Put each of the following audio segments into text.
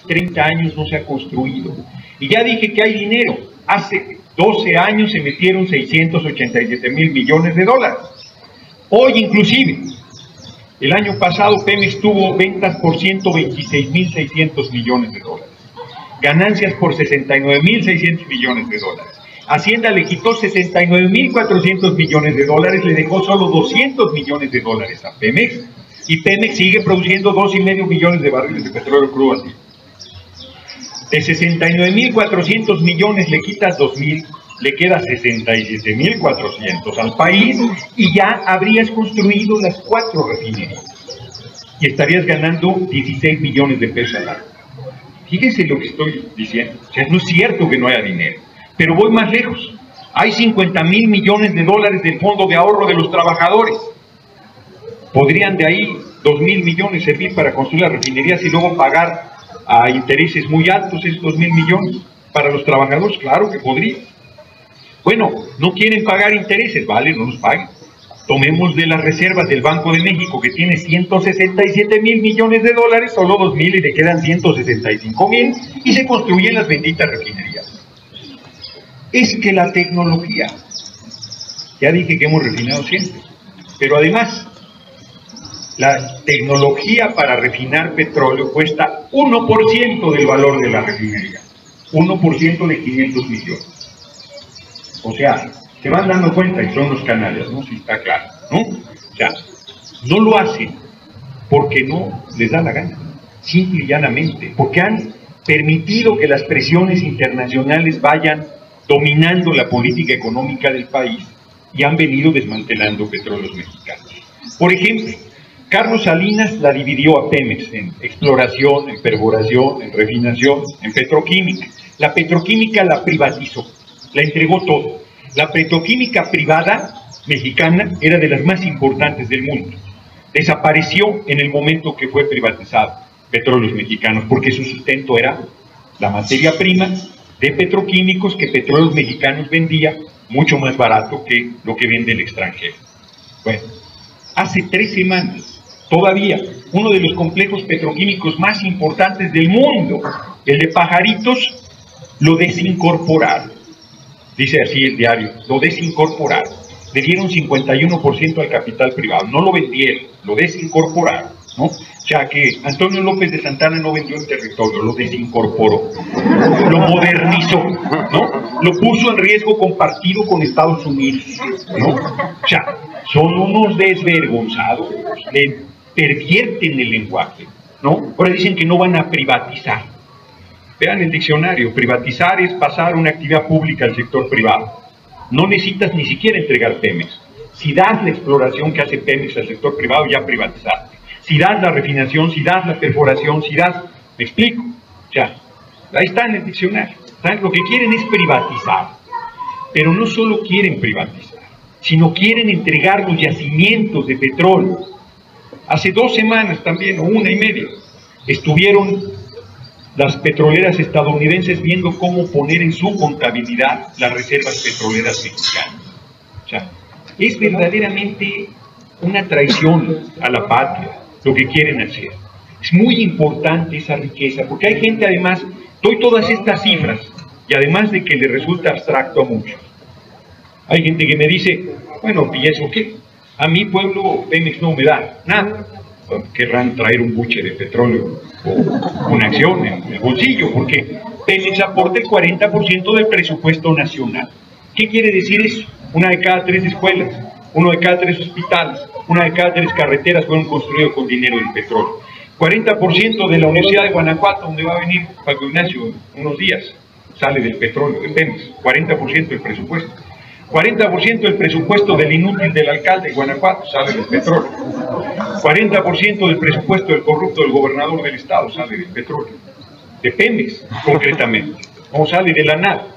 30 años no se ha construido. Y ya dije que hay dinero. Hace 12 años se metieron 687,000 millones de dólares. Hoy inclusive, el año pasado Pemex tuvo ventas por 126,600 millones de dólares. Ganancias por 69,600 millones de dólares. Hacienda le quitó 69,400 millones de dólares, le dejó solo 200 millones de dólares a Pemex, y Pemex sigue produciendo 2,5 millones de barriles de petróleo crudo al día. De 69,400 millones le quitas 2,000, le queda 67,400 al país, y ya habrías construido las 4 refinerías, y estarías ganando 16 millones de pesos al año. Fíjense lo que estoy diciendo. O sea, no es cierto que no haya dinero, pero voy más lejos. Hay 50,000 millones de dólares del fondo de ahorro de los trabajadores. Podrían de ahí 2,000 millones servir para construir las refinerías y luego pagar a intereses muy altos esos 2,000 millones para los trabajadores. Claro que podría. Bueno, no quieren pagar intereses, vale, no los paguen. Tomemos de las reservas del Banco de México, que tiene 167,000 millones de dólares, solo 2,000 y le quedan 165,000, y se construyen las benditas refinerías. Es que la tecnología, ya dije que hemos refinado siempre, pero además, la tecnología para refinar petróleo cuesta 1% del valor de la refinería, 1% de 500 millones. O sea, se van dando cuenta y son los canales, ¿no? Si está claro, ¿no? O sea, no lo hacen porque no les da la gana, simple y llanamente, porque han permitido que las presiones internacionales vayan dominando la política económica del país y han venido desmantelando petróleos mexicanos. Por ejemplo, Carlos Salinas la dividió a Pemex en exploración, en perforación, en refinación, en petroquímica. La petroquímica la privatizó, la entregó todo. La petroquímica privada mexicana era de las más importantes del mundo. Desapareció en el momento que fue privatizado Petróleos Mexicanos, porque su sustento era la materia prima de petroquímicos que Petróleos Mexicanos vendía mucho más barato que lo que vende el extranjero. Bueno, hace 3 semanas, todavía, uno de los complejos petroquímicos más importantes del mundo, el de Pajaritos, lo desincorporaron. Dice así el diario, lo desincorporaron. Le dieron 51% al capital privado, no lo vendieron, lo desincorporaron, ¿no? O sea que Antonio López de Santana no vendió el territorio, lo desincorporó, lo modernizó, ¿no? Lo puso en riesgo compartido con Estados Unidos, ¿no? O sea, son unos desvergonzados, le pervierten el lenguaje, ¿no? Ahora dicen que no van a privatizar. Vean el diccionario, privatizar es pasar una actividad pública al sector privado. No necesitas ni siquiera entregar Pemex. Si das la exploración que hace Pemex al sector privado, ya privatizaste. Si das la refinación, si das la perforación, si das... ¿Me explico? Ya, ahí está en el diccionario. ¿Saben? Lo que quieren es privatizar. Pero no solo quieren privatizar, sino quieren entregar los yacimientos de petróleo. Hace 2 semanas también, o 1 y media, estuvieron las petroleras estadounidenses viendo cómo poner en su contabilidad las reservas petroleras mexicanas. O sea, es verdaderamente una traición a la patria lo que quieren hacer. Es muy importante esa riqueza, porque hay gente, además, doy todas estas cifras, y además de que le resulta abstracto a muchos, hay gente que me dice, bueno, ¿y eso qué? A mi pueblo Pemex no me da nada. Querrán traer un buche de petróleo o una acción en el bolsillo, porque Pemex aporta el 40% del presupuesto nacional. ¿Qué quiere decir eso? 1 de cada 3 escuelas, 1 de cada 3 hospitales, 1 de cada 3 carreteras fueron construidos con dinero del petróleo. 40% de la Universidad de Guanajuato, donde va a venir Paco Ignacio unos días, sale del petróleo de Pemex, 40% del presupuesto. 40% del presupuesto del inútil del alcalde de Guanajuato sale del petróleo. 40% del presupuesto del corrupto del gobernador del estado sale del petróleo. De Pemex, concretamente. No sale de la nada.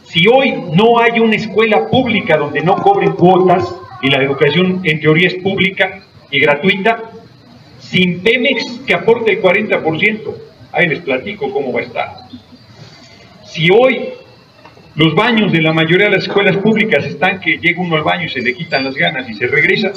Si hoy no hay una escuela pública donde no cobren cuotas, y la educación en teoría es pública y gratuita, sin Pemex que aporte el 40%, ahí les platico cómo va a estar. Si hoy los baños de la mayoría de las escuelas públicas están que llega uno al baño y se le quitan las ganas y se regresa,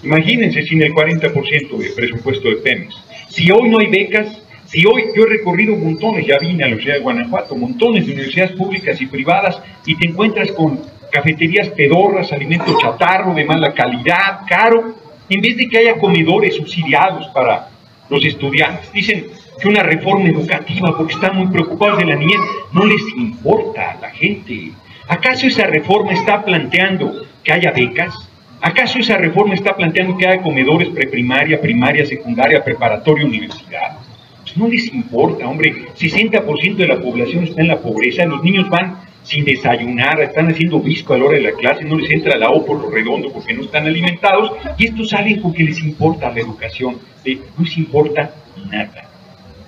imagínense sin el 40% de presupuesto de Pemex. Si hoy no hay becas, Si hoy yo he recorrido montones, ya vine a la Universidad de Guanajuato, montones de universidades públicas y privadas, y te encuentras con cafeterías pedorras, alimentos chatarro, de mala calidad, caro, en vez de que haya comedores subsidiados para los estudiantes. Dicen que una reforma educativa, porque están muy preocupados de la niñez, no les importa a la gente. ¿Acaso esa reforma está planteando que haya becas? ¿Acaso esa reforma está planteando que haya comedores preprimaria, primaria, secundaria, preparatoria, universidad? Pues no les importa, hombre. 60% de la población está en la pobreza, los niños van sin desayunar, están haciendo visco a la hora de la clase, no les entra la O por lo redondo porque no están alimentados, y estos salen con que les importa la educación. No les importa nada.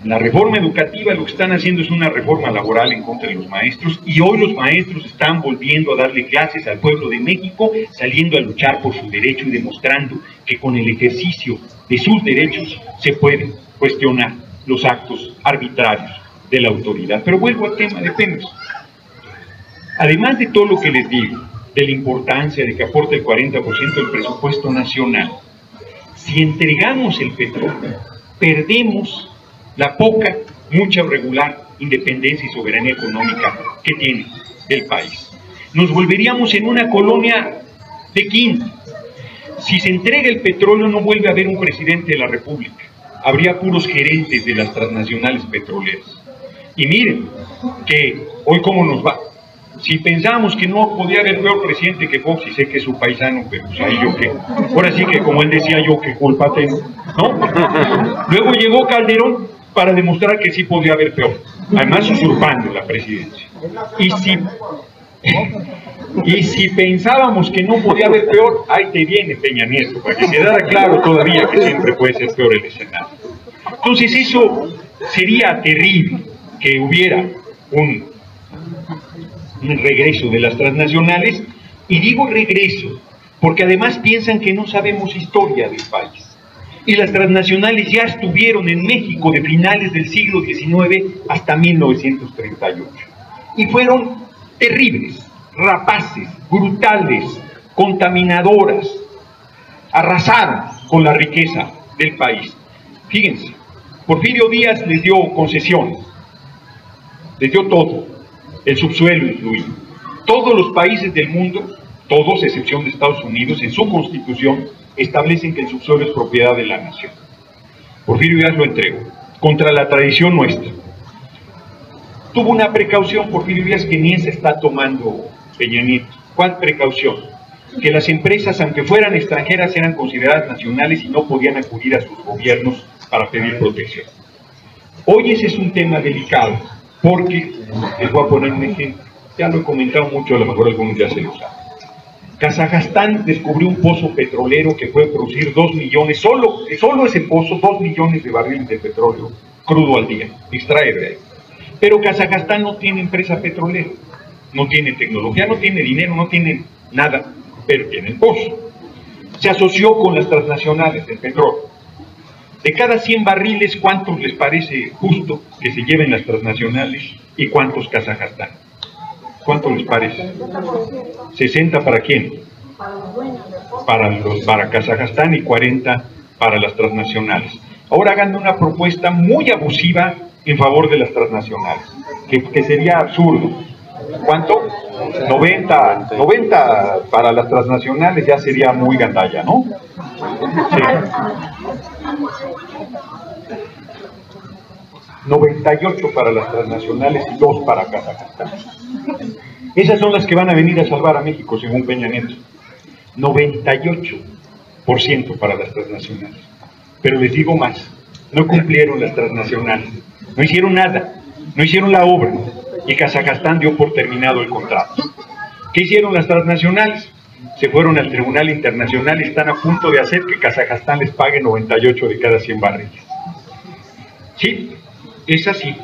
La reforma educativa lo que están haciendo es una reforma laboral en contra de los maestros, y hoy los maestros están volviendo a darle clases al pueblo de México, saliendo a luchar por su derecho y demostrando que con el ejercicio de sus derechos se pueden cuestionar los actos arbitrarios de la autoridad. Pero vuelvo al tema de Pemex. Además de todo lo que les digo, de la importancia de que aporte el 40% del presupuesto nacional, si entregamos el petróleo, perdemos la poca, mucha o regular independencia y soberanía económica que tiene el país. Nos volveríamos en una colonia de quinta. Si se entrega el petróleo, no vuelve a haber un presidente de la República. Habría puros gerentes de las transnacionales petroleras. Y miren que hoy cómo nos va. Si pensamos que no podía haber peor presidente que Fox, y sé que es su paisano, pero pues ahí yo qué. Ahora sí que, como él decía, yo qué culpa tengo, ¿no? Luego llegó Calderón para demostrar que sí podía haber peor, además usurpando la presidencia. Y si pensábamos que no podía haber peor, ahí te viene Peña Nieto, para que quedara claro todavía que siempre puede ser peor el escenario. Entonces eso sería terrible, que hubiera un regreso de las transnacionales, y digo regreso porque además piensan que no sabemos historia del país, y las transnacionales ya estuvieron en México de finales del siglo XIX hasta 1938, y fueron terribles, rapaces, brutales, contaminadoras, arrasaron con la riqueza del país. Fíjense, Porfirio Díaz les dio concesiones, les dio todo, el subsuelo incluido. Todos los países del mundo, todos, excepción de Estados Unidos, en su constitución establecen que el subsuelo es propiedad de la nación. Porfirio Díaz lo entregó, contra la tradición nuestra. Tuvo una precaución Porfirio Díaz que ni se está tomando Peña Nieto. ¿Cuál precaución? Que las empresas, aunque fueran extranjeras, eran consideradas nacionales y no podían acudir a sus gobiernos para pedir protección. Hoy ese es un tema delicado, porque, les voy a poner un ejemplo, ya lo he comentado mucho, a lo mejor algunos ya se lo saben. Kazajstán descubrió un pozo petrolero que puede producir 2 millones, solo ese pozo, 2 millones de barriles de petróleo crudo al día, extraer de ahí. Pero Kazajstán no tiene empresa petrolera, no tiene tecnología, no tiene dinero, no tiene nada, pero tiene el pozo. Se asoció con las transnacionales del petróleo. De cada 100 barriles, ¿cuántos les parece justo que se lleven las transnacionales y cuántos Kazajstán? ¿Cuánto les parece? 60 para quién? Para Kazajstán, y 40 para las transnacionales. Ahora hagan una propuesta muy abusiva en favor de las transnacionales, que sería absurdo. ¿Cuánto? 90 para las transnacionales, ya sería muy gandalla, ¿no? Sí. 98 para las transnacionales y 2 para Kazajstán. Esas son las que van a venir a salvar a México, según Peña Nieto. 98% para las transnacionales. Pero les digo más, no cumplieron las transnacionales, no hicieron nada, no hicieron la obra, y Kazajstán dio por terminado el contrato. ¿Qué hicieron las transnacionales? Se fueron al Tribunal Internacional y están a punto de hacer que Kazajstán les pague 98 de cada 100 barriles. Sí, es así.